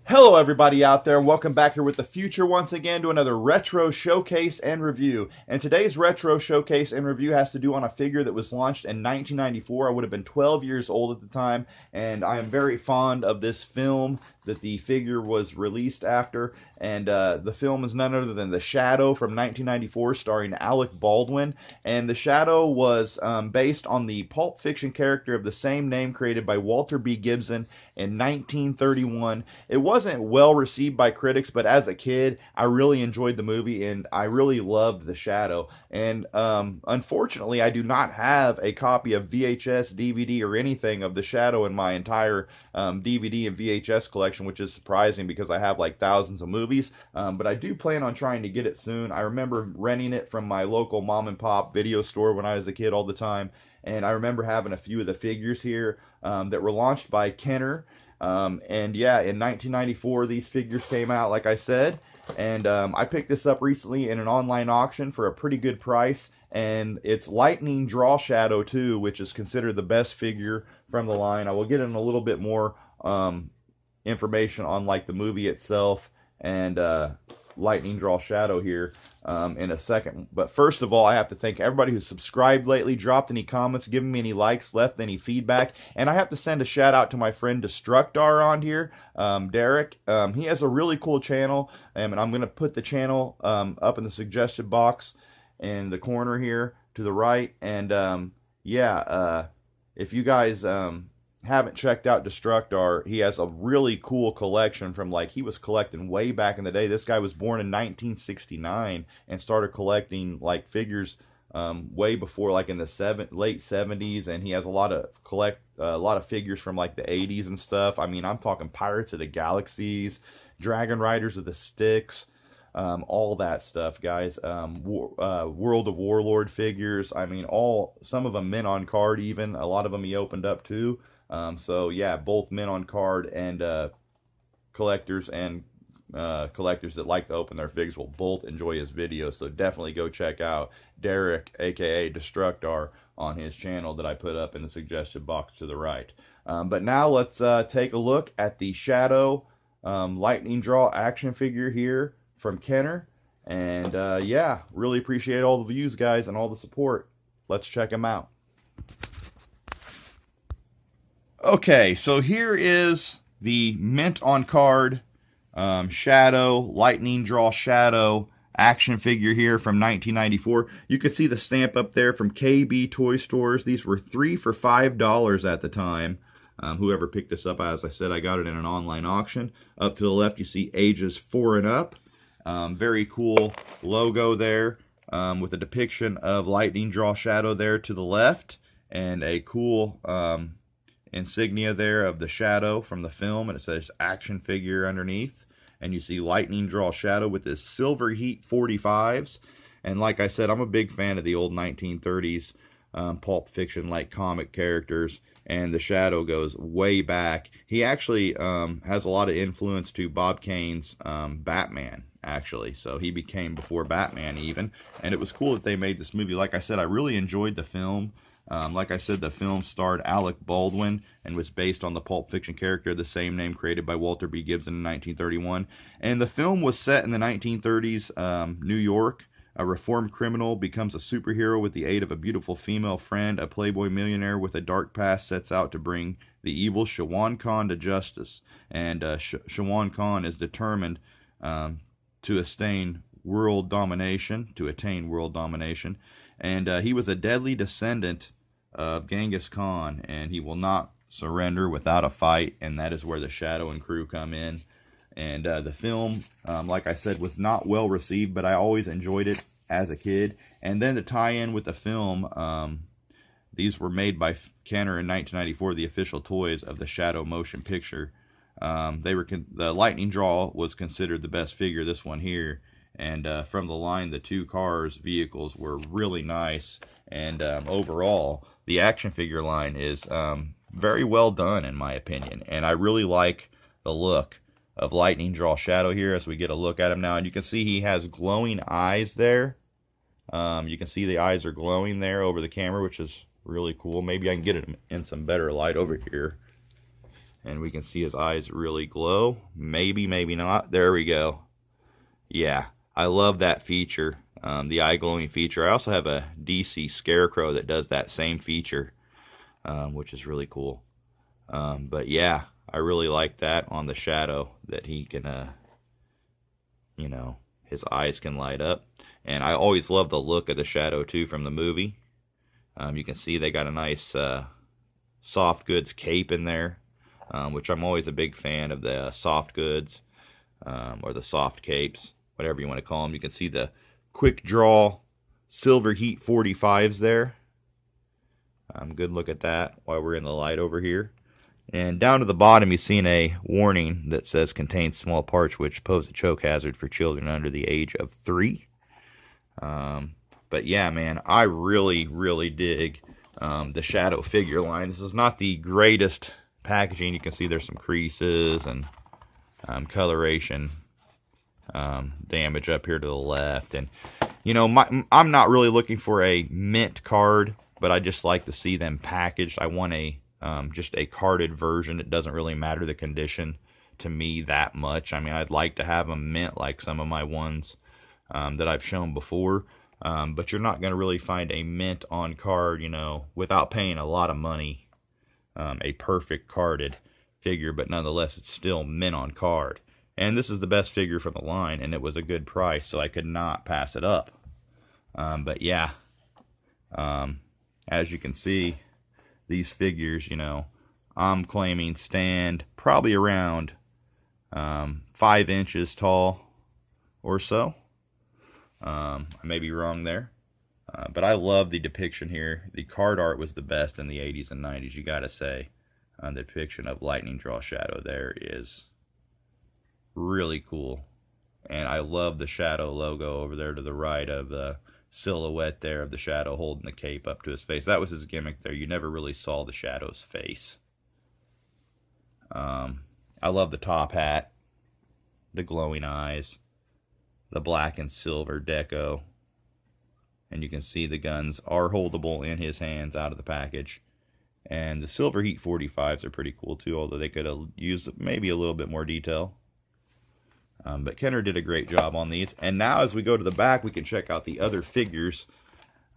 Hello everybody out there, and welcome back here with the future once again to another retro showcase and review. And today's retro showcase and review has to do on a figure that was launched in 1994. I would have been 12 years old at the time, and I am very fond of this film that the figure was released after. And the film is none other than The Shadow from 1994, starring Alec Baldwin. And The Shadow was based on the Pulp Fiction character of the same name created by Walter B. Gibson in 1931. It wasn't well received by critics, but as a kid, I really enjoyed the movie and I really loved The Shadow. And unfortunately, I do not have a copy of VHS, DVD, or anything of The Shadow in my entire DVD and VHS collection, which is surprising because I have like thousands of movies. But I do plan on trying to get it soon. I remember renting it from my local mom and pop video store when I was a kid all the time. And I remember having a few of the figures here that were launched by Kenner. And yeah, in 1994, these figures came out, like I said. And I picked this up recently in an online auction for a pretty good price. And it's Lightning Draw Shadow 2, which is considered the best figure from the line. I will get in a little bit more information on like the movie itself and Lightning Draw Shadow here in a second. But first of all, I have to thank everybody who's subscribed lately, dropped any comments, given me any likes, left any feedback. And I have to send a shout out to my friend Destructar on here, Derek. He has a really cool channel, and I'm going to put the channel up in the suggested box in the corner here to the right. And yeah, if you guys haven't checked out Destructar, he has a really cool collection from like he was collecting way back in the day. This guy was born in 1969 and started collecting like figures way before, like in the late 70s, and he has a lot of figures from like the 80s and stuff. I mean, I'm talking Pirates of the Galaxies, Dragon Riders of the Styx, all that stuff, guys. World of Warlord figures. I mean, some of them mint on card, even a lot of them he opened up too. So yeah, both mint on card and collectors that like to open their figs will both enjoy his videos. So definitely go check out Derek, aka Destructar, on his channel that I put up in the suggested box to the right. But now let's take a look at the Shadow Lightning Draw action figure here from Kenner. And yeah, really appreciate all the views, guys, and all the support. Let's check him out. Okay, so here is the mint on card Shadow, Lightning Draw Shadow action figure here from 1994. You can see the stamp up there from KB Toy Stores. These were 3 for $5 at the time. Whoever picked this up, as I said, I got it in an online auction. Up to the left, you see ages 4 and up. Very cool logo there with a depiction of Lightning Draw Shadow there to the left. And a cool insignia there of the Shadow from the film, and it says action figure underneath. And you see Lightning Draw Shadow with his Silver Heat 45s. And like I said, I'm a big fan of the old 1930s Pulp Fiction like comic characters, and the Shadow goes way back. He actually has a lot of influence to Bob Kane's Batman, actually. So he became before Batman even, and it was cool that they made this movie. Like I said, I really enjoyed the film. Like I said, the film starred Alec Baldwin and was based on the Pulp Fiction character of the same name created by Walter B. Gibson in 1931. And the film was set in the 1930s New York. A reformed criminal becomes a superhero with the aid of a beautiful female friend. A playboy millionaire with a dark past sets out to bring the evil Shawan Khan to justice. And Shawan Khan is determined to attain world domination. And he was a deadly descendant of Genghis Khan, and he will not surrender without a fight, and that is where the Shadow and crew come in. And the film, like I said, was not well received, but I always enjoyed it as a kid. And then to tie in with the film, these were made by Kenner in 1994, the official toys of the Shadow motion picture. The Lightning Draw was considered the best figure, this one here. And from the line, the two vehicles were really nice. And overall, the action figure line is very well done, in my opinion. And I really like the look of Lightning Draw Shadow here as we get a look at him now. And you can see he has glowing eyes there. You can see the eyes are glowing there over the camera, which is really cool. Maybe I can get it in some better light over here. And we can see his eyes really glow. Maybe, maybe not. There we go. Yeah, I love that feature, the eye glowing feature. I also have a DC Scarecrow that does that same feature, which is really cool. But yeah, I really like that on the Shadow, that he can, you know, his eyes can light up. And I always love the look of the Shadow, too, from the movie. You can see they got a nice soft goods cape in there. Which I'm always a big fan of the soft goods, or the soft capes, whatever you want to call them. You can see the quick draw silver heat 45s there. Good look at that while we're in the light over here. And down to the bottom, you've seen a warning that says contains small parts which pose a choke hazard for children under the age of 3. But yeah, man, I really, really dig the Shadow figure line. This is not the greatest packaging. You can see there's some creases and coloration damage up here to the left. And you know, I'm not really looking for a mint card, but I just like to see them packaged. I want a just a carded version. It doesn't really matter the condition to me that much. I mean, I'd like to have them mint like some of my ones that I've shown before, but you're not going to really find a mint on card, you know, without paying a lot of money. A perfect carded figure, but nonetheless it's still mint on card. And this is the best figure from the line, and it was a good price, so I could not pass it up. But yeah, as you can see, these figures, you know, I'm claiming stand probably around 5 inches tall or so. I may be wrong there. But I love the depiction here. The card art was the best in the 80s and 90s, you gotta say. The depiction of Lightning Draw Shadow there is really cool. And I love the Shadow logo over there to the right of the silhouette there of the Shadow holding the cape up to his face. That was his gimmick there. You never really saw the Shadow's face. I love the top hat, the glowing eyes, the black and silver deco. And you can see the guns are holdable in his hands out of the package. And the silver heat 45s are pretty cool too, although they could have used maybe a little bit more detail. But Kenner did a great job on these. And now as we go to the back, we can check out the other figures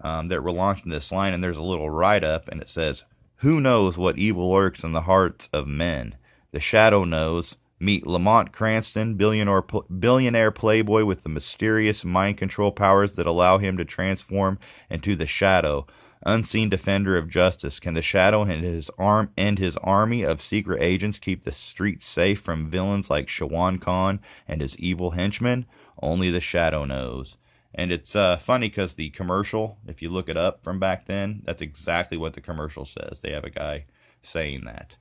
that were launched in this line. And there's a little write-up, and it says, "Who knows what evil lurks in the hearts of men? The Shadow knows. Meet Lamont Cranston, billionaire playboy with the mysterious mind control powers that allow him to transform into the Shadow, unseen defender of justice. Can the Shadow and his army of secret agents keep the streets safe from villains like Shawan Khan and his evil henchmen? Only the Shadow knows." And it's funny because the commercial, if you look it up from back then, that's exactly what the commercial says. They have a guy saying that.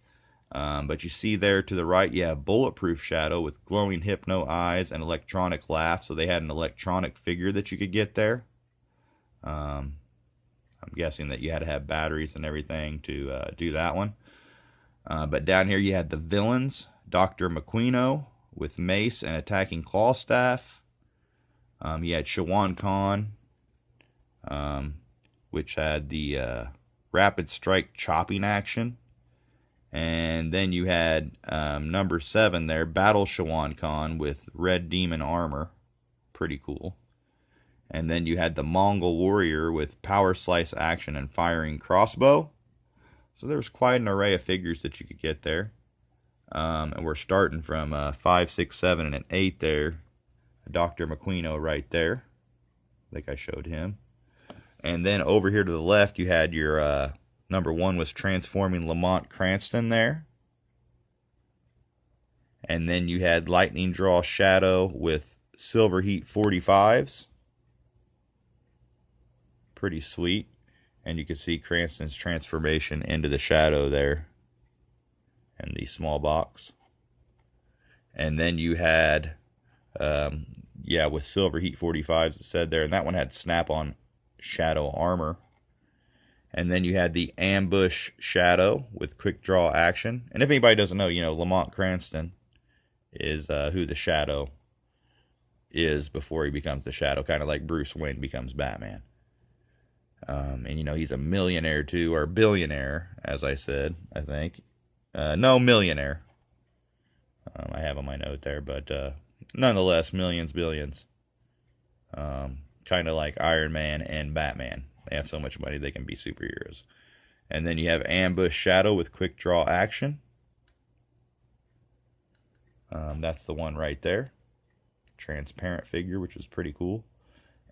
But you see there to the right, you have Bulletproof Shadow with glowing hypno eyes and electronic laugh. So they had an electronic figure that you could get there. I'm guessing that you had to have batteries and everything to do that one. But down here you had the villains, Dr. McQuino with mace and attacking claw staff. You had Shawan Khan, which had the rapid strike chopping action. And then you had number 7 there, Battle Shawan Khan with red demon armor. Pretty cool. And then you had the Mongol warrior with power slice action and firing crossbow. So there was quite an array of figures that you could get there. And we're starting from 5, 6, 7, and 8 there. Dr. McQuino right there. I think I showed him. And then over here to the left you had your... number 1 was transforming Lamont Cranston there. And then you had Lightning Draw Shadow with Silver Heat 45s. Pretty sweet. And you can see Cranston's transformation into the Shadow there in the small box. And then you had, with Silver Heat 45s, it said there. And that one had snap-on Shadow armor. And then you had the Ambush Shadow with quick draw action. And if anybody doesn't know, Lamont Cranston is who the Shadow is before he becomes the Shadow, kind of like Bruce Wayne becomes Batman. And he's a millionaire too, or billionaire, as I said, I think. No, millionaire. I have on my note there, but nonetheless, millions, billions. Kind of like Iron Man and Batman. They have so much money they can be superheroes. And then you have Ambush Shadow with quick draw action. That's the one right there. Transparent figure, which is pretty cool.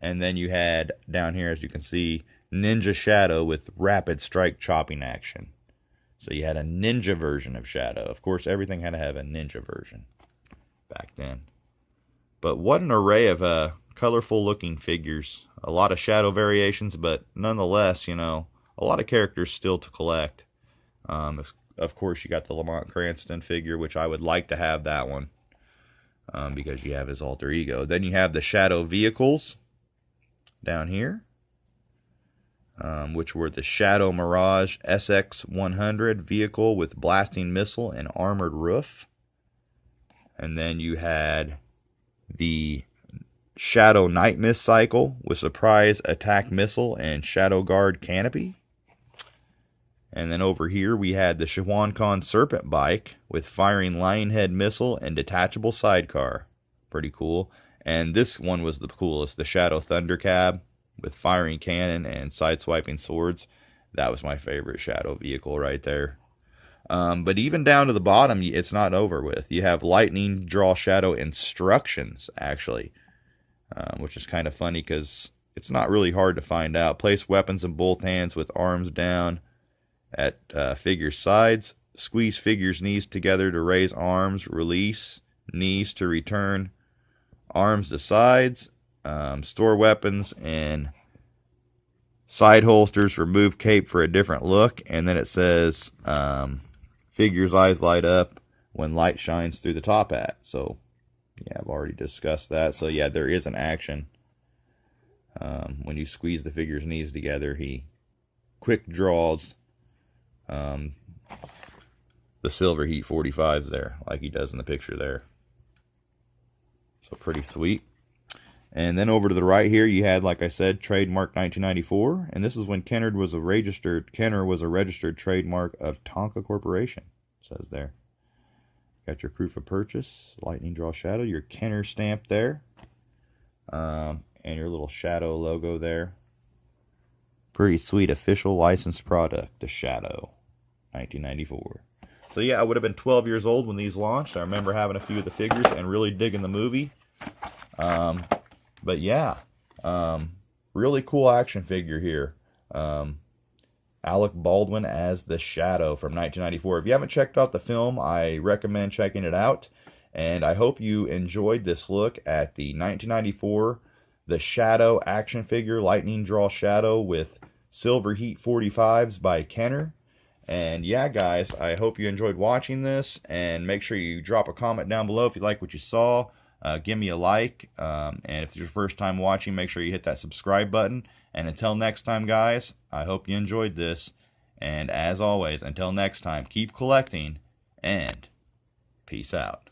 And then you had down here, as you can see, Ninja Shadow with rapid strike chopping action. So you had a ninja version of Shadow. Of course, everything had to have a ninja version back then. But what an array of colorful looking figures. A lot of Shadow variations, but nonetheless, you know, a lot of characters still to collect. Of course, you got the Lamont Cranston figure, which I would like to have that one. Because you have his alter ego. Then you have the Shadow vehicles down here. Which were the Shadow Mirage SX-100 vehicle with blasting missile and armored roof. And then you had the Shadow Night Mist cycle with surprise attack missile and Shadow Guard canopy. And then over here we had the Shawan Khan Serpent bike with firing Lionhead missile and detachable sidecar. Pretty cool. And this one was the coolest, the Shadow Thunder cab with firing cannon and side-swiping swords. That was my favorite Shadow vehicle right there. But even down to the bottom, it's not over with. You have Lightning Draw Shadow instructions, actually. Which is kind of funny because it's not really hard to find out. Place weapons in both hands with arms down at figure's sides. Squeeze figure's knees together to raise arms. Release knees to return arms to sides. Store weapons in side holsters. Remove cape for a different look. And then it says figure's eyes light up when light shines through the top hat. So yeah, I've already discussed that. So yeah, there is an action. When you squeeze the figure's knees together, he quick draws the Silver Heat 45s there, like he does in the picture there. So pretty sweet. And then over to the right here, you had, like I said, trademark 1994. And this is when Kenner was a registered trademark of Tonka Corporation. It says there. Got your proof of purchase, Lightning Draw Shadow, your Kenner stamp there, and your little Shadow logo there. Pretty sweet official licensed product, the Shadow, 1994. So yeah, I would have been 12 years old when these launched. I remember having a few of the figures and really digging the movie. But yeah, really cool action figure here. Alec Baldwin as the Shadow from 1994. If you haven't checked out the film, I recommend checking it out. And I hope you enjoyed this look at the 1994 The Shadow action figure, Lightning Draw Shadow with Silver Heat 45s by Kenner. And yeah, guys, I hope you enjoyed watching this. And make sure you drop a comment down below if you like what you saw. Give me a like. And if it's your first time watching, make sure you hit that subscribe button. And until next time, guys, I hope you enjoyed this. And as always, until next time, keep collecting and peace out.